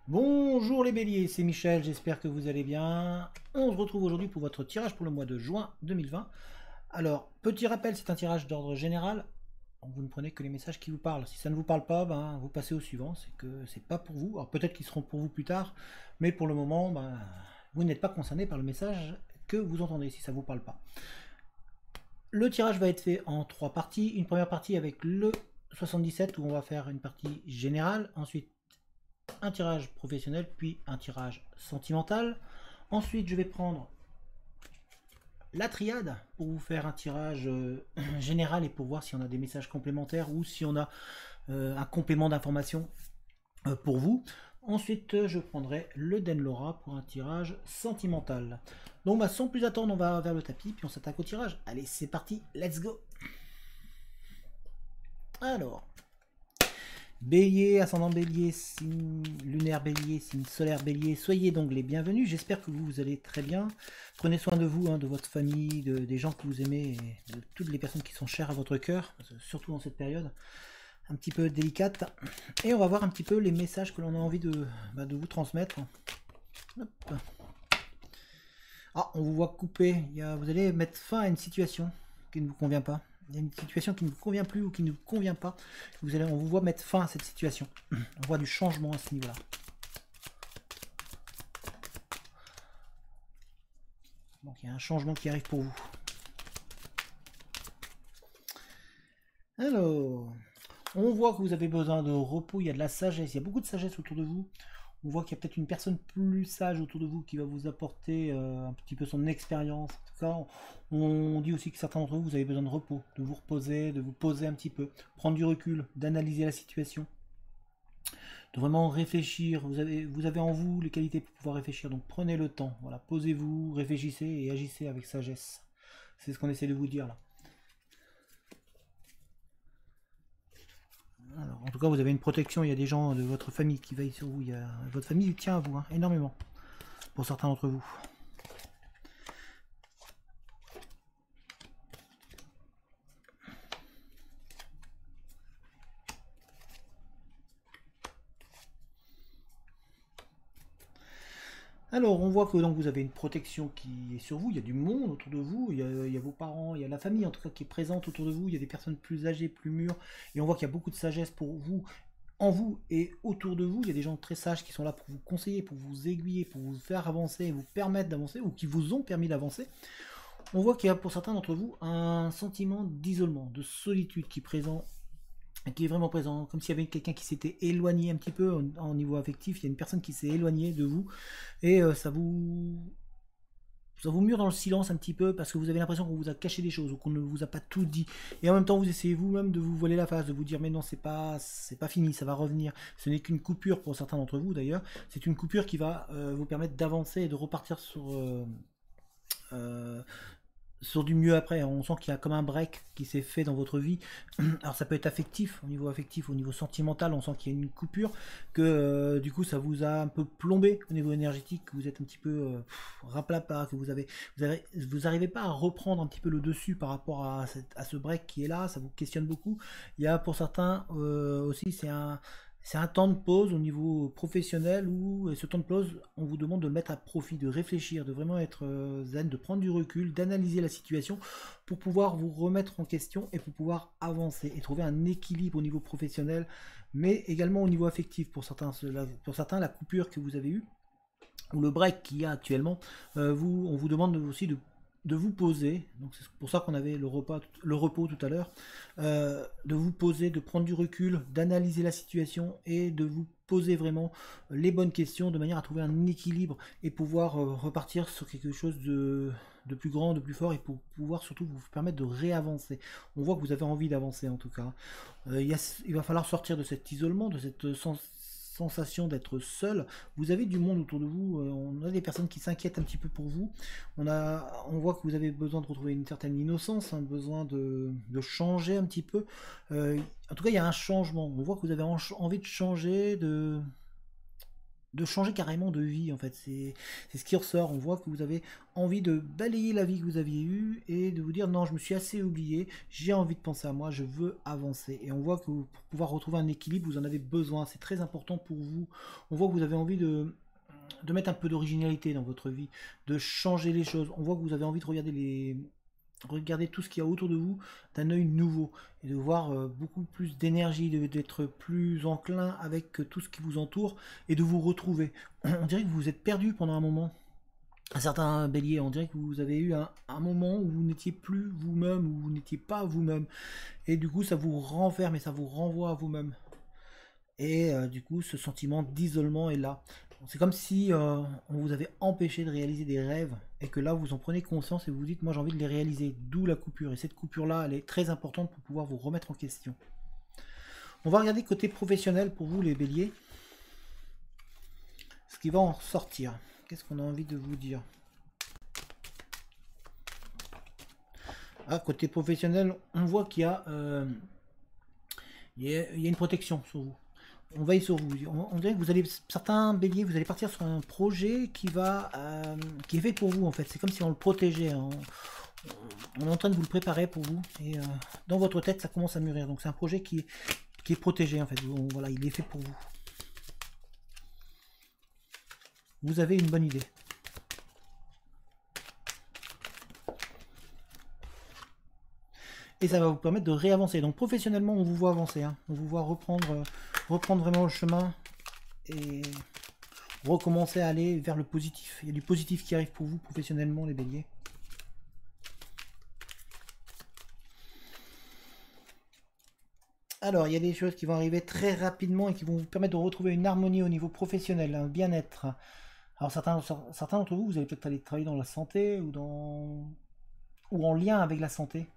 Bonjour les béliers, c'est Michel, j'espère que vous allez bien. On se retrouve aujourd'hui pour votre tirage pour le mois de juin 2020. Alors, petit rappel, c'est un tirage d'ordre général. Donc, vous ne prenez que les messages qui vous parlent. Si ça ne vous parle pas, ben, vous passez au suivant, c'est que c'est pas pour vous. Alors peut-être qu'ils seront pour vous plus tard, mais pour le moment, ben, vous n'êtes pas concerné par le message que vous entendez si ça ne vous parle pas. Le tirage va être fait en 3 parties. Une première partie avec le 77 où on va faire une partie générale. Ensuite, un tirage professionnel, puis un tirage sentimental. Ensuite, je vais prendre la triade pour vous faire un tirage général et pour voir si on a des messages complémentaires ou si on a un complément d'information pour vous. Ensuite, je prendrai le Denlora pour un tirage sentimental. Donc, bah, sans plus attendre, on va vers le tapis, puis on s'attaque au tirage. Allez, c'est parti, let's go. Alors, Bélier, ascendant Bélier, signe lunaire Bélier, signe solaire Bélier, soyez donc les bienvenus. J'espère que vous allez très bien. Prenez soin de vous, hein, de votre famille, des gens que vous aimez, et de toutes les personnes qui sont chères à votre cœur, surtout dans cette période un petit peu délicate. Et on va voir un petit peu les messages que l'on a envie de vous transmettre. Hop. Ah, on vous voit couper. Vous allez mettre fin à une situation qui ne vous convient pas. Il y a une situation qui ne vous convient plus ou qui ne vous convient pas. On vous voit mettre fin à cette situation. On voit du changement à ce niveau-là. Donc il y a un changement qui arrive pour vous. Alors, on voit que vous avez besoin de repos, il y a de la sagesse, il y a beaucoup de sagesse autour de vous. On voit qu'il y a peut-être une personne plus sage autour de vous qui va vous apporter un petit peu son expérience. En tout cas, on dit aussi que certains d'entre vous, vous avez besoin de repos, de vous reposer, de vous poser un petit peu, prendre du recul, d'analyser la situation, de vraiment réfléchir. Vous avez en vous les qualités pour pouvoir réfléchir, donc prenez le temps. Voilà, posez-vous, réfléchissez et agissez avec sagesse. C'est ce qu'on essaie de vous dire là. Alors, en tout cas, vous avez une protection, il y a des gens de votre famille qui veillent sur vous. Votre famille tient à vous, hein, énormément, pour certains d'entre vous. Alors, on voit que donc, vous avez une protection qui est sur vous, il y a du monde autour de vous, il y a vos parents, il y a la famille en tout cas qui est présente autour de vous, il y a des personnes plus âgées, plus mûres, et on voit qu'il y a beaucoup de sagesse pour vous, en vous et autour de vous. Il y a des gens très sages qui sont là pour vous conseiller, pour vous aiguiller, pour vous faire avancer, vous permettre d'avancer, ou qui vous ont permis d'avancer. On voit qu'il y a pour certains d'entre vous un sentiment d'isolement, de solitude qui est vraiment présent, comme s'il y avait quelqu'un qui s'était éloigné un petit peu en niveau affectif. Il y a une personne qui s'est éloignée de vous et ça vous mure dans le silence un petit peu parce que vous avez l'impression qu'on vous a caché des choses ou qu'on ne vous a pas tout dit. Et en même temps, vous essayez vous-même de vous voiler la face, de vous dire mais non, c'est pas fini, ça va revenir. Ce n'est qu'une coupure pour certains d'entre vous d'ailleurs. C'est une coupure qui va vous permettre d'avancer et de repartir euh, sur du mieux après. On sent qu'il y a comme un break qui s'est fait dans votre vie. Alors ça peut être affectif, au niveau sentimental, on sent qu'il y a une coupure, que du coup ça vous a un peu plombé au niveau énergétique, que vous êtes un petit peu raplapla, que vous arrivez pas à reprendre un petit peu le dessus par rapport à ce break qui est là, ça vous questionne beaucoup. Il y a pour certains aussi, c'est un temps de pause au niveau professionnel où ce temps de pause, on vous demande de le mettre à profit, de réfléchir, de vraiment être zen, de prendre du recul, d'analyser la situation pour pouvoir vous remettre en question et pour pouvoir avancer et trouver un équilibre au niveau professionnel, mais également au niveau affectif pour certains la coupure que vous avez eue ou le break qu'il y a actuellement, on vous demande aussi de vous poser, donc c'est pour ça qu'on avait le repos tout à l'heure, de vous poser, de prendre du recul, d'analyser la situation et de vous poser vraiment les bonnes questions de manière à trouver un équilibre et pouvoir repartir sur quelque chose de plus grand, de plus fort et pour pouvoir surtout vous permettre de réavancer. On voit que vous avez envie d'avancer en tout cas. Il va falloir sortir de cet isolement, de cette sensation d'être seul. Vous avez du monde autour de vous, on a des personnes qui s'inquiètent un petit peu pour vous. On voit que vous avez besoin de retrouver une certaine innocence, un besoin de changer un petit peu. En tout cas, il y a un changement. On voit que vous avez envie de changer, de changer carrément de vie, en fait. C'est ce qui ressort. On voit que vous avez envie de balayer la vie que vous aviez eue et de vous dire non, je me suis assez oublié, j'ai envie de penser à moi, je veux avancer. Et on voit que pour pouvoir retrouver un équilibre, vous en avez besoin. C'est très important pour vous. On voit que vous avez envie de mettre un peu d'originalité dans votre vie, de changer les choses. On voit que vous avez envie de regarder tout ce qu'il y a autour de vous d'un œil nouveau et de voir beaucoup plus d'énergie, d'être plus enclin avec tout ce qui vous entoure et de vous retrouver. On dirait que vous êtes perdu pendant un moment. Un certain bélier, on dirait que vous avez eu un moment où vous n'étiez plus vous-même, où vous n'étiez pas vous-même. Et du coup, ça vous renferme et ça vous renvoie à vous-même. Et du coup, ce sentiment d'isolement est là. C'est comme si on vous avait empêché de réaliser des rêves et que là, vous en prenez conscience et vous vous dites, moi j'ai envie de les réaliser. D'où la coupure. Et cette coupure-là, elle est très importante pour pouvoir vous remettre en question. On va regarder côté professionnel pour vous, les béliers. Ce qui va en sortir. Qu'est-ce qu'on a envie de vous dire? Ah, côté professionnel, on voit qu'il y a, il y a une protection sur vous. On veille sur vous. On dirait que vous allez, certains béliers, vous allez partir sur un projet qui est fait pour vous en fait. C'est comme si on le protégeait. Hein. On est en train de vous le préparer pour vous. Et dans votre tête, ça commence à mûrir. Donc c'est un projet qui est protégé en fait. Voilà, il est fait pour vous. Vous avez une bonne idée. Et ça va vous permettre de réavancer. Donc professionnellement, on vous voit avancer. Hein. On vous voit reprendre vraiment le chemin et recommencer à aller vers le positif. Il y a du positif qui arrive pour vous professionnellement, les béliers. Alors, il y a des choses qui vont arriver très rapidement et qui vont vous permettre de retrouver une harmonie au niveau professionnel, un bien-être. Alors, certains d'entre vous, vous allez peut-être aller travailler dans la santé ou en lien avec la santé.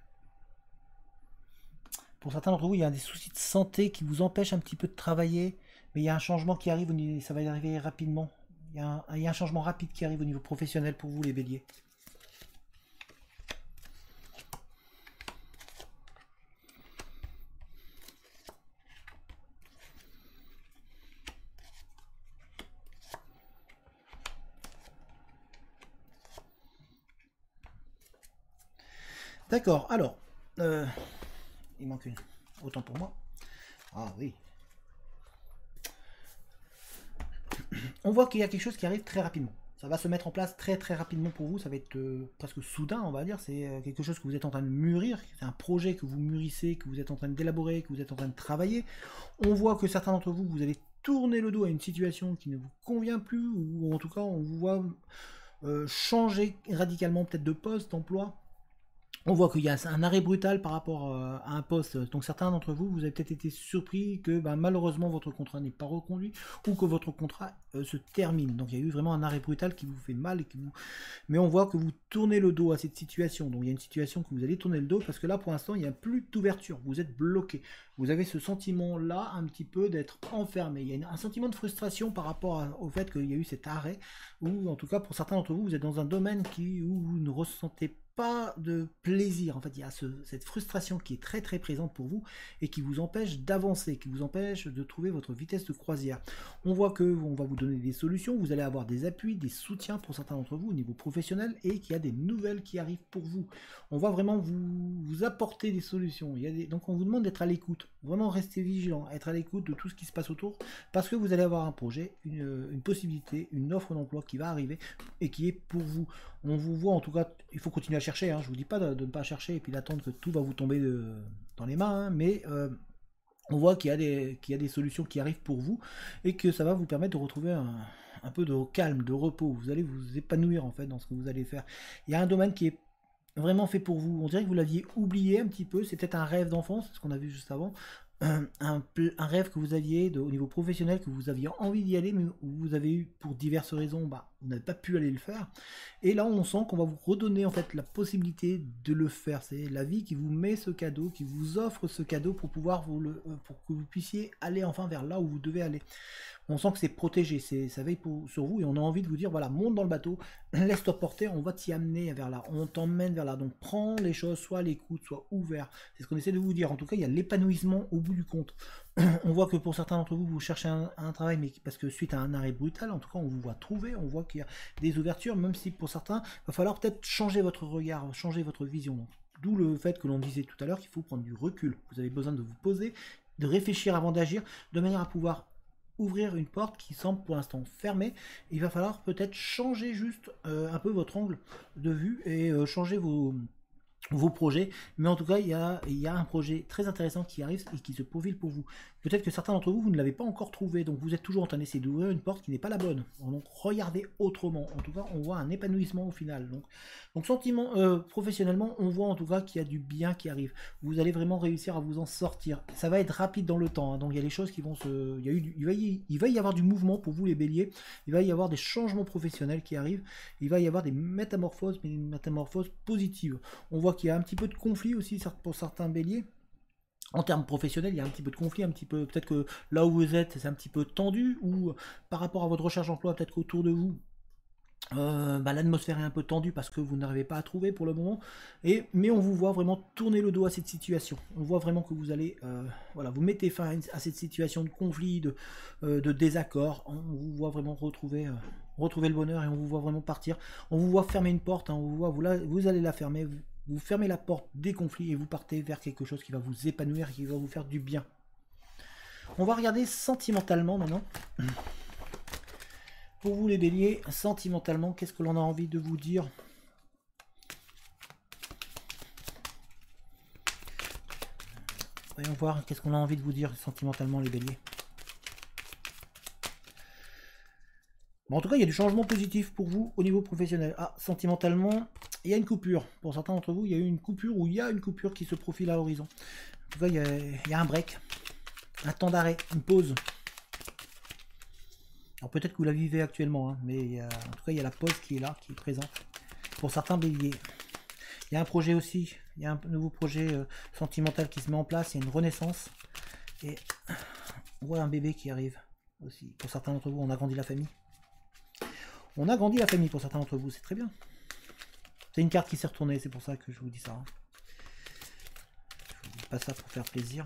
Pour certains d'entre vous, il y a des soucis de santé qui vous empêchent un petit peu de travailler, mais il y a un changement qui arrive, ça va y arriver rapidement. Il y a un changement rapide qui arrive au niveau professionnel pour vous, les béliers. D'accord, alors, il manque une. Autant pour moi. Ah oui. On voit qu'il y a quelque chose qui arrive très rapidement. Ça va se mettre en place très très rapidement pour vous. Ça va être presque soudain, on va dire. C'est quelque chose que vous êtes en train de mûrir. C'est un projet que vous mûrissez, que vous êtes en train d'élaborer, que vous êtes en train de travailler. On voit que certains d'entre vous, vous allez tourner le dos à une situation qui ne vous convient plus. Ou en tout cas, on vous voit changer radicalement peut-être de poste, d'emploi. On voit qu'il y a un arrêt brutal par rapport à un poste. Donc certains d'entre vous, vous avez peut-être été surpris que malheureusement votre contrat n'est pas reconduit ou que votre contrat se termine. Donc il y a eu vraiment un arrêt brutal qui vous fait mal. Mais on voit que vous tournez le dos à cette situation. Donc il y a une situation que vous allez tourner le dos parce que là pour l'instant il n'y a plus d'ouverture. Vous êtes bloqué. Vous avez ce sentiment-là un petit peu d'être enfermé. Il y a un sentiment de frustration par rapport au fait qu'il y a eu cet arrêt. Ou en tout cas pour certains d'entre vous, vous êtes dans un domaine où vous ne ressentez pas de plaisir. En fait, il y a cette frustration qui est très très présente pour vous et qui vous empêche d'avancer, qui vous empêche de trouver votre vitesse de croisière. On voit que on va vous donner des solutions, vous allez avoir des appuis, des soutiens pour certains d'entre vous au niveau professionnel et qu'il y a des nouvelles qui arrivent pour vous. On va vraiment vous apporter des solutions. Donc on vous demande d'être à l'écoute, vraiment rester vigilant, être à l'écoute de tout ce qui se passe autour parce que vous allez avoir un projet, une possibilité, une offre d'emploi qui va arriver et qui est pour vous. On vous voit en tout cas, il faut continuer à chercher, hein. Je vous dis pas de ne pas chercher et puis d'attendre que tout va vous tomber dans les mains, hein, mais on voit qu'il y a des solutions qui arrivent pour vous et que ça va vous permettre de retrouver un peu de calme, de repos. Vous allez vous épanouir en fait dans ce que vous allez faire. Il y a un domaine qui est vraiment fait pour vous. On dirait que vous l'aviez oublié un petit peu, c'est peut-être un rêve d'enfance, ce qu'on a vu juste avant. Un rêve que vous aviez au niveau professionnel, que vous aviez envie d'y aller, mais vous avez eu pour diverses raisons, vous n'avez pas pu aller le faire. Et là, on sent qu'on va vous redonner en fait la possibilité de le faire. C'est la vie qui vous met ce cadeau, qui vous offre ce cadeau pour pouvoir pour que vous puissiez aller enfin vers là où vous devez aller. On sent que c'est protégé, ça veille sur vous et on a envie de vous dire voilà, monte dans le bateau, laisse-toi porter, on va t'y amener vers là, on t'emmène vers là. Donc prends les choses, soit à l'écoute, soit ouvert. C'est ce qu'on essaie de vous dire. En tout cas, il y a l'épanouissement au bout bout du compte. On voit que pour certains d'entre vous, vous cherchez un travail, mais parce que suite à un arrêt brutal, en tout cas, on vous voit trouver, on voit qu'il y a des ouvertures, même si pour certains, il va falloir peut-être changer votre regard, changer votre vision. D'où le fait que l'on disait tout à l'heure qu'il faut prendre du recul. Vous avez besoin de vous poser, de réfléchir avant d'agir, de manière à pouvoir ouvrir une porte qui semble pour l'instant fermée. Il va falloir peut-être changer juste un peu votre angle de vue et changer vos projets, mais en tout cas il y a un projet très intéressant qui arrive et qui se profile pour vous. Peut-être que certains d'entre vous, vous ne l'avez pas encore trouvé, donc vous êtes toujours en train d'essayer d'ouvrir une porte qui n'est pas la bonne. Donc regardez autrement. En tout cas, on voit un épanouissement au final. Donc sentiment, professionnellement, on voit en tout cas qu'il y a du bien qui arrive. Vous allez vraiment réussir à vous en sortir. Ça va être rapide dans le temps, hein. Donc il y a des choses qui vont se... Il va y avoir du mouvement pour vous les béliers. Il va y avoir des changements professionnels qui arrivent. Il va y avoir des métamorphoses, mais des métamorphoses positives. On voit qu'il y a un petit peu de conflit aussi pour certains béliers. En termes professionnels, il y a un petit peu de conflit, un petit peu, peut-être que là où vous êtes, c'est un petit peu tendu, ou par rapport à votre recherche d'emploi, peut-être qu'autour de vous, l'atmosphère est un peu tendue parce que vous n'arrivez pas à trouver pour le moment, mais on vous voit vraiment tourner le dos à cette situation. On voit vraiment que vous allez, vous mettez fin à cette situation de conflit, de désaccord. On vous voit vraiment retrouver le bonheur et on vous voit vraiment partir. On vous voit fermer une porte, hein, on vous voit, vous allez la fermer. Vous fermez la porte des conflits et vous partez vers quelque chose qui va vous épanouir et qui va vous faire du bien. On va regarder sentimentalement maintenant. Pour vous les béliers, sentimentalement, qu'est-ce que l'on a envie de vous dire? Voyons voir, qu'est-ce qu'on a envie de vous dire sentimentalement les béliers. Bon, en tout cas, il y a du changement positif pour vous au niveau professionnel. Ah, sentimentalement, il y a une coupure. Pour certains d'entre vous, il y a eu une coupure ou il y a une coupure qui se profile à l'horizon. En tout cas, il y a un break, un temps d'arrêt, une pause. Alors peut-être que vous la vivez actuellement, hein, mais en tout cas, il y a la pause qui est là, qui est présente. Pour certains béliers. Il y a un projet aussi, il y a un nouveau projet sentimental qui se met en place, il y a une renaissance. Et on voit un bébé qui arrive aussi. Pour certains d'entre vous, on a grandi la famille. On a grandi la famille pour certains d'entre vous, c'est très bien. C'est une carte qui s'est retournée, c'est pour ça que je vous dis ça. Je vous dis pas ça pour faire plaisir.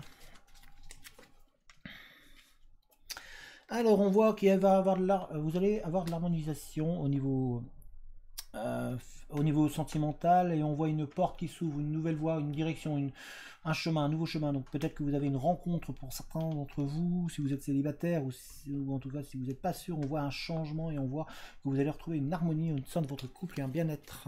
Alors on voit qu'il va avoir vous allez avoir de l'harmonisation au niveau sentimental et on voit une porte qui s'ouvre, une nouvelle voie, une direction, un chemin, un nouveau chemin. Donc peut-être que vous avez une rencontre pour certains d'entre vous, si vous êtes célibataire ou en tout cas si vous n'êtes pas sûr, on voit un changement et on voit que vous allez retrouver une harmonie au sein de votre couple et un bien-être.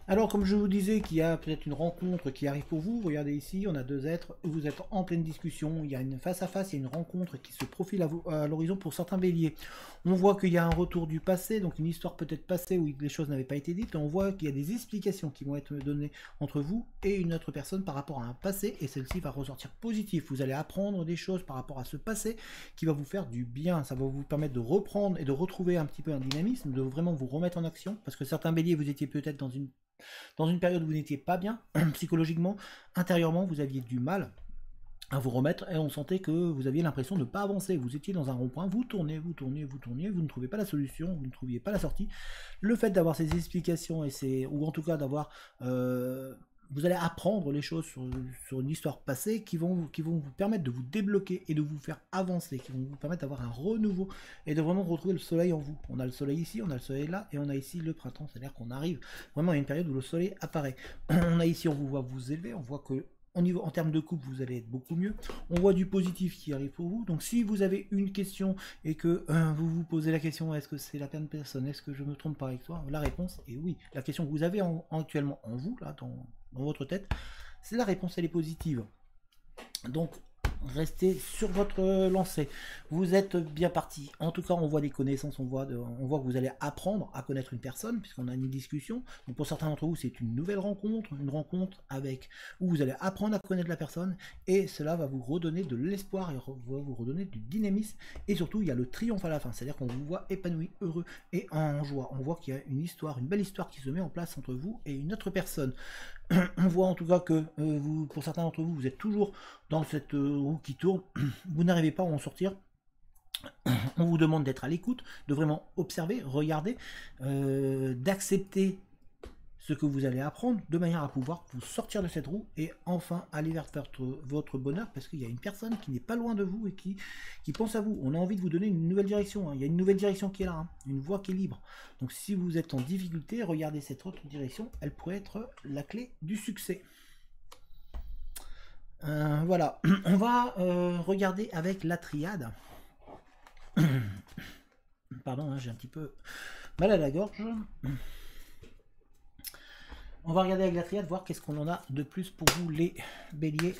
Alors, comme je vous disais qu'il y a peut-être une rencontre qui arrive pour vous, regardez ici, on a deux êtres, vous êtes en pleine discussion, il y a une face à face, il y a une rencontre qui se profile à l'horizon pour certains béliers. On voit qu'il y a un retour du passé, donc une histoire peut-être passée où les choses n'avaient pas été dites, et on voit qu'il y a des explications qui vont être données entre vous et une autre personne par rapport à un passé, et celle-ci va ressortir positive. Vous allez apprendre des choses par rapport à ce passé qui va vous faire du bien, ça va vous permettre de reprendre et de retrouver un petit peu un dynamisme, de vraiment vous remettre en action, parce que certains béliers, vous étiez peut-être dans une période où vous n'étiez pas bien, psychologiquement, intérieurement, vous aviez du mal à vous remettre et on sentait que vous aviez l'impression de ne pas avancer. Vous étiez dans un rond-point, vous tournez, vous ne trouvez pas la solution, vous ne trouviez pas la sortie. Le fait d'avoir ces explications, ou en tout cas d'avoir... vous allez apprendre les choses sur une histoire passée qui vont vous permettre de vous débloquer et de vous faire avancer, qui vont vous permettre d'avoir un renouveau et de vraiment retrouver le soleil en vous. On a le soleil ici, on a le soleil là, et on a ici le printemps, c'est-à-dire qu'on arrive vraiment à une période où le soleil apparaît. On a ici, on vous voit vous élever, on voit que en termes de couple, vous allez être beaucoup mieux. On voit du positif qui arrive pour vous. Donc si vous avez une question et que vous vous posez la question, est-ce que c'est la bonne personne, est-ce que je me trompe pas avec toi? La réponse est oui. La question que vous avez actuellement en vous, là, dans votre tête, c'est la réponse, elle est positive. Donc restez sur votre lancée. Vous êtes bien parti. En tout cas, on voit des connaissances, on voit que vous allez apprendre à connaître une personne, puisqu'on a une discussion. Donc pour certains d'entre vous, c'est une nouvelle rencontre, où vous allez apprendre à connaître la personne, et cela va vous redonner de l'espoir, et va vous redonner du dynamisme, et surtout, il y a le triomphe à la fin, c'est-à-dire qu'on vous voit épanoui, heureux et en joie. On voit qu'il y a une belle histoire qui se met en place entre vous et une autre personne. On voit en tout cas que vous, pour certains d'entre vous, vous êtes toujours dans cette roue qui tourne. Vous n'arrivez pas à en sortir. On vous demande d'être à l'écoute, de vraiment observer, regarder, d'accepter ce que vous allez apprendre de manière à pouvoir vous sortir de cette roue et enfin aller vers votre bonheur, parce qu'il y a une personne qui n'est pas loin de vous et qui pense à vous. On a envie de vous donner une nouvelle direction, hein. Il y a une nouvelle direction qui est là, hein. Une voie qui est libre. Donc si vous êtes en difficulté, regardez cette autre direction, elle pourrait être la clé du succès. Voilà, on va regarder avec la triade. Pardon, hein, j'ai un petit peu mal à la gorge. On va regarder avec la triade, voir qu'est-ce qu'on en a de plus pour vous les béliers.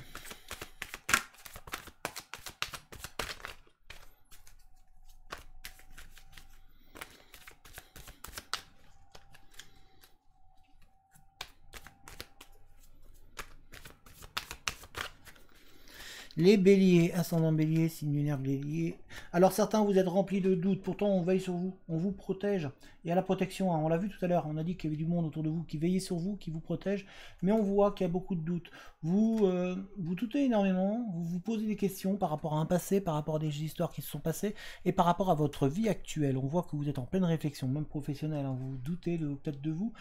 Les béliers, ascendant bélier, signe lunaire bélier. Alors certains, vous êtes remplis de doutes, pourtant on veille sur vous, on vous protège. Il y a la protection, hein. On l'a vu tout à l'heure, on a dit qu'il y avait du monde autour de vous qui veillait sur vous, qui vous protège, mais on voit qu'il y a beaucoup de doutes. Vous doutez énormément, vous vous posez des questions par rapport à un passé, par rapport à des histoires qui se sont passées, et par rapport à votre vie actuelle. On voit que vous êtes en pleine réflexion, même professionnelle, hein. Vous doutez peut-être de vous,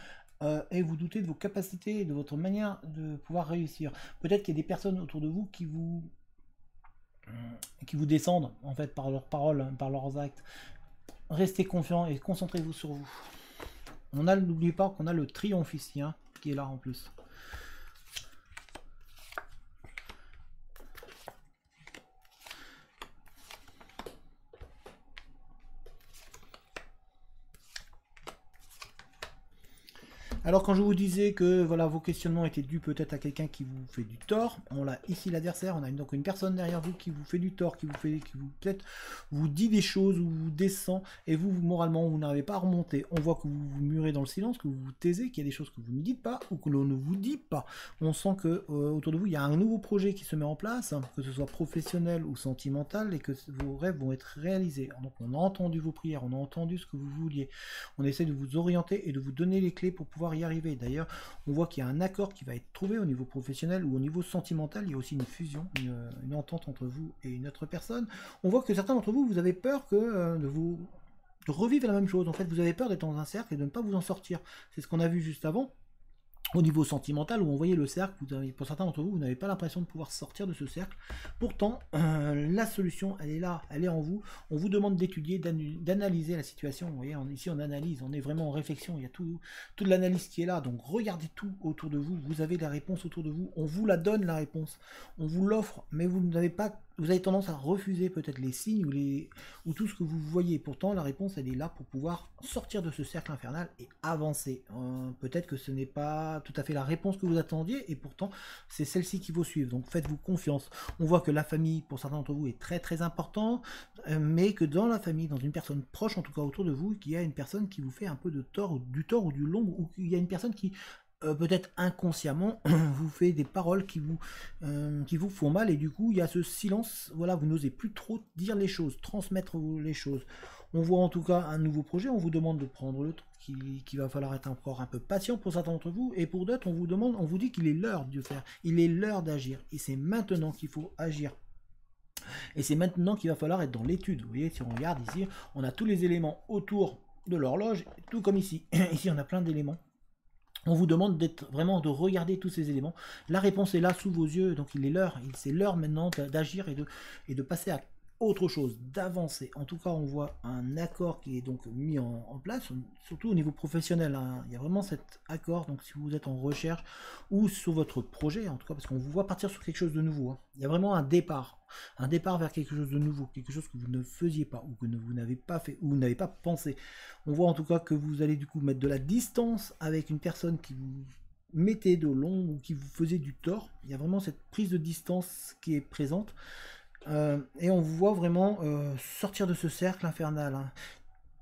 et vous doutez de vos capacités, de votre manière de pouvoir réussir. Peut-être qu'il y a des personnes autour de vous qui vous descendent en fait par leurs paroles, par leurs actes. Restez confiants et concentrez-vous sur vous. N'oubliez pas qu'on a le triomphe ici, hein, qui est là en plus. Alors quand je vous disais que voilà, vos questionnements étaient dus peut-être à quelqu'un qui vous fait du tort, on a ici l'adversaire, on a donc une personne derrière vous qui vous fait du tort, qui vous peut-être vous dit des choses ou vous descend, et vous moralement vous n'arrivez pas à remonter. On voit que vous vous murez dans le silence, que vous vous taisez, qu'il y a des choses que vous ne dites pas ou que l'on ne vous dit pas. On sent que autour de vous il y a un nouveau projet qui se met en place, hein, que ce soit professionnel ou sentimental, et que vos rêves vont être réalisés. Donc on a entendu vos prières, on a entendu ce que vous vouliez. On essaie de vous orienter et de vous donner les clés pour pouvoir y arriver. D'ailleurs, on voit qu'il y a un accord qui va être trouvé au niveau professionnel ou au niveau sentimental. Il y a aussi une fusion, une entente entre vous et une autre personne. On voit que certains d'entre vous, vous avez peur de revivre la même chose. En fait, vous avez peur d'être dans un cercle et de ne pas vous en sortir. C'est ce qu'on a vu juste avant. Au niveau sentimental, où on voyait le cercle, pour certains d'entre vous, vous n'avez pas l'impression de pouvoir sortir de ce cercle. Pourtant, la solution, elle est là, elle est en vous. On vous demande d'étudier, d'analyser la situation. Vous voyez, ici on analyse, on est vraiment en réflexion. Il y a toute l'analyse qui est là. Donc regardez tout autour de vous. Vous avez la réponse autour de vous. On vous la donne, la réponse. On vous l'offre, mais vous n'avez pas... Vous avez tendance à refuser peut-être les signes ou tout ce que vous voyez. Pourtant, la réponse, elle est là pour pouvoir sortir de ce cercle infernal et avancer. Peut-être que ce n'est pas tout à fait la réponse que vous attendiez, et pourtant, c'est celle-ci qui vous suit. Donc, faites-vous confiance. On voit que la famille, pour certains d'entre vous, est très très important, mais que dans la famille, dans une personne proche, en tout cas autour de vous, qu'il y a une personne qui vous fait un peu de tort, ou du long, ou qu'il y a une personne qui... peut-être inconsciemment, vous fait des paroles qui vous font mal, et du coup, il y a ce silence, voilà, vous n'osez plus trop dire les choses, transmettre les choses. On voit en tout cas un nouveau projet, on vous demande de prendre le temps, qu'il va falloir être encore un peu patient pour certains d'entre vous, et pour d'autres, on vous dit qu'il est l'heure de faire, il est l'heure d'agir, et c'est maintenant qu'il faut agir. Et c'est maintenant qu'il va falloir être dans l'étude. Vous voyez, si on regarde ici, on a tous les éléments autour de l'horloge, tout comme ici. Ici, on a plein d'éléments. On vous demande de regarder tous ces éléments. La réponse est là sous vos yeux, donc il est l'heure. C'est l'heure maintenant d'agir et de passer à autre chose, d'avancer. En tout cas, on voit un accord qui est donc mis en place, surtout au niveau professionnel, hein. Il y a vraiment cet accord, donc si vous êtes en recherche ou sur votre projet, en tout cas, parce qu'on vous voit partir sur quelque chose de nouveau, hein. Il y a vraiment un départ vers quelque chose de nouveau, quelque chose que vous ne faisiez pas, ou que vous n'avez pas fait, ou vous n'avez pas pensé. On voit en tout cas que vous allez du coup mettre de la distance avec une personne qui vous mettait de long ou qui vous faisait du tort. Il y a vraiment cette prise de distance qui est présente. Et on vous voit vraiment sortir de ce cercle infernal, hein.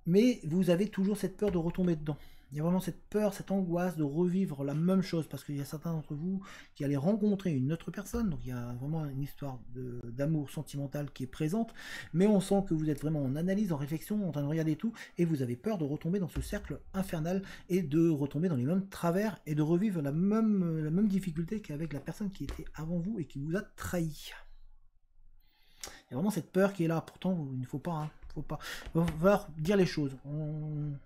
Mais vous avez toujours cette peur de retomber dedans. il y a vraiment cette peur, cette angoisse de revivre la même chose, parce qu'il y a certains d'entre vous qui allaient rencontrer une autre personne, donc il y a vraiment une histoire d'amour sentimental qui est présente, mais on sent que vous êtes vraiment en analyse, en réflexion, en train de regarder tout, et vous avez peur de retomber dans ce cercle infernal, et de retomber dans les mêmes travers, et de revivre la même difficulté qu'avec la personne qui était avant vous et qui vous a trahi. Il y a vraiment cette peur qui est là, pourtant il ne faut pas... Hein. Il va falloir dire les choses.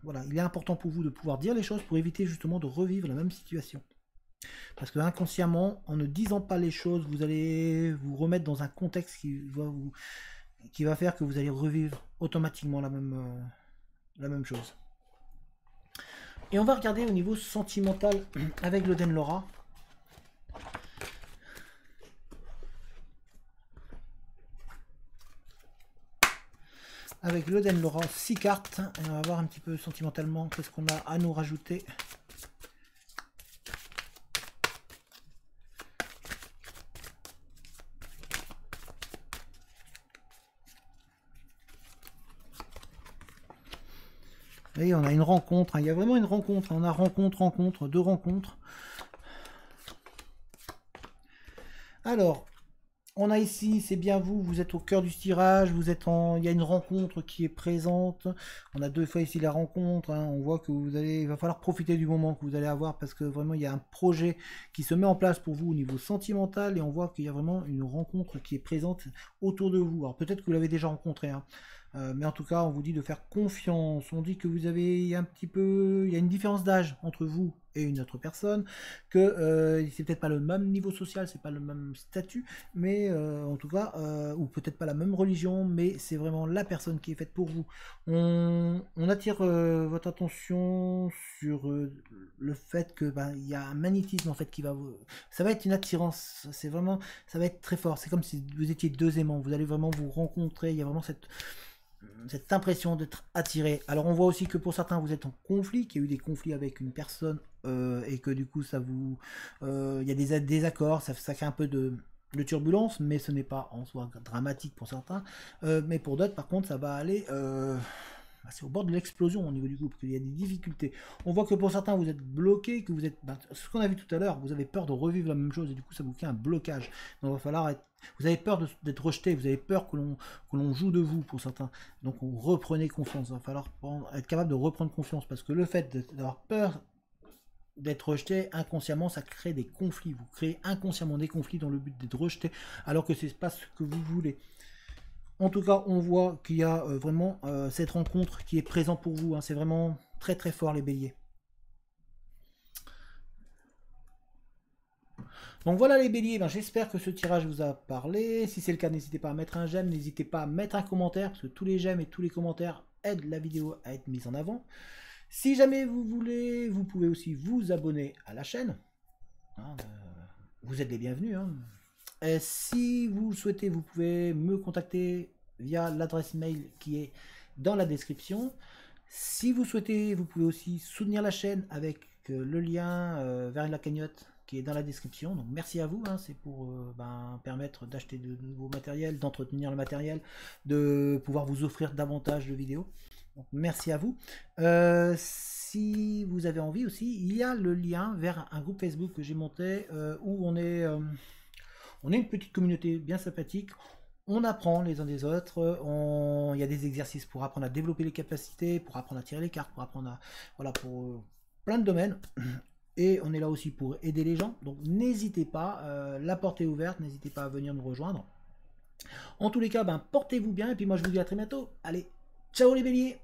Voilà, il est important pour vous de pouvoir dire les choses pour éviter justement de revivre la même situation. Parce que inconsciemment, en ne disant pas les choses, vous allez vous remettre dans un contexte qui va faire que vous allez revivre automatiquement la même chose. Et on va regarder au niveau sentimental avec le Denlora. Avec le Denlora, 6 cartes, et on va voir un petit peu sentimentalement qu'est-ce qu'on a à nous rajouter. Vous voyez, on a une rencontre, hein. Il y a vraiment une rencontre, on a rencontre, deux rencontres. Alors, on a ici, c'est bien vous, vous êtes au cœur du tirage, il y a une rencontre qui est présente. On a deux fois ici la rencontre, hein. On voit que il va falloir profiter du moment que vous allez avoir parce que vraiment il y a un projet qui se met en place pour vous au niveau sentimental et on voit qu'il y a vraiment une rencontre qui est présente autour de vous. Alors peut-être que vous l'avez déjà rencontré, hein. Mais en tout cas, on vous dit de faire confiance. On dit que vous avez il y a une différence d'âge entre vous et une autre personne, que c'est peut-être pas le même niveau social, c'est pas le même statut, mais en tout cas, ou peut-être pas la même religion, mais c'est vraiment la personne qui est faite pour vous. On attire votre attention sur le fait que il y a un magnétisme en fait qui ça va être une attirance. C'est vraiment, ça va être très fort. C'est comme si vous étiez deux aimants. Vous allez vraiment vous rencontrer. Il y a vraiment cette impression d'être attiré. Alors on voit aussi que pour certains vous êtes en conflit, qu'il y a eu des conflits avec une personne et que du coup ça vous il y a des désaccords, ça crée un peu de turbulence, mais ce n'est pas en soi dramatique pour certains, mais pour d'autres par contre ça va aller c'est au bord de l'explosion au niveau du groupe, qu'il y a des difficultés. On voit que pour certains vous êtes bloqué, que vous êtes, ce qu'on a vu tout à l'heure, vous avez peur de revivre la même chose et du coup ça vous crée un blocage. Donc il va falloir vous avez peur d'être rejeté, vous avez peur que l'on joue de vous pour certains. Donc on reprenez confiance, il va falloir être capable de reprendre confiance parce que le fait d'avoir peur d'être rejeté inconsciemment, ça crée des conflits. Vous créez inconsciemment des conflits dans le but d'être rejeté alors que c'est pas ce que vous voulez. En tout cas, on voit qu'il y a vraiment cette rencontre qui est présente pour vous. Hein. C'est vraiment très très fort les béliers. Donc voilà les béliers, j'espère que ce tirage vous a parlé. Si c'est le cas, n'hésitez pas à mettre un j'aime, n'hésitez pas à mettre un commentaire, parce que tous les j'aime et tous les commentaires aident la vidéo à être mise en avant. Si jamais vous voulez, vous pouvez aussi vous abonner à la chaîne. Hein, vous êtes les bienvenus. Hein. Si vous le souhaitez, vous pouvez me contacter via l'adresse mail qui est dans la description. Si vous souhaitez, vous pouvez aussi soutenir la chaîne avec le lien vers la cagnotte qui est dans la description. Donc merci à vous, hein, c'est pour permettre d'acheter de nouveaux matériels, d'entretenir le matériel, de pouvoir vous offrir davantage de vidéos. Donc merci à vous. Si vous avez envie aussi, il y a le lien vers un groupe Facebook que j'ai monté où on est une petite communauté bien sympathique. On apprend les uns des autres. Il y a des exercices pour apprendre à développer les capacités, pour apprendre à tirer les cartes, pour apprendre à... Voilà, pour plein de domaines. Et on est là aussi pour aider les gens. Donc n'hésitez pas, la porte est ouverte, n'hésitez pas à venir nous rejoindre. En tous les cas, portez-vous bien. Et puis moi je vous dis à très bientôt. Allez, ciao les béliers!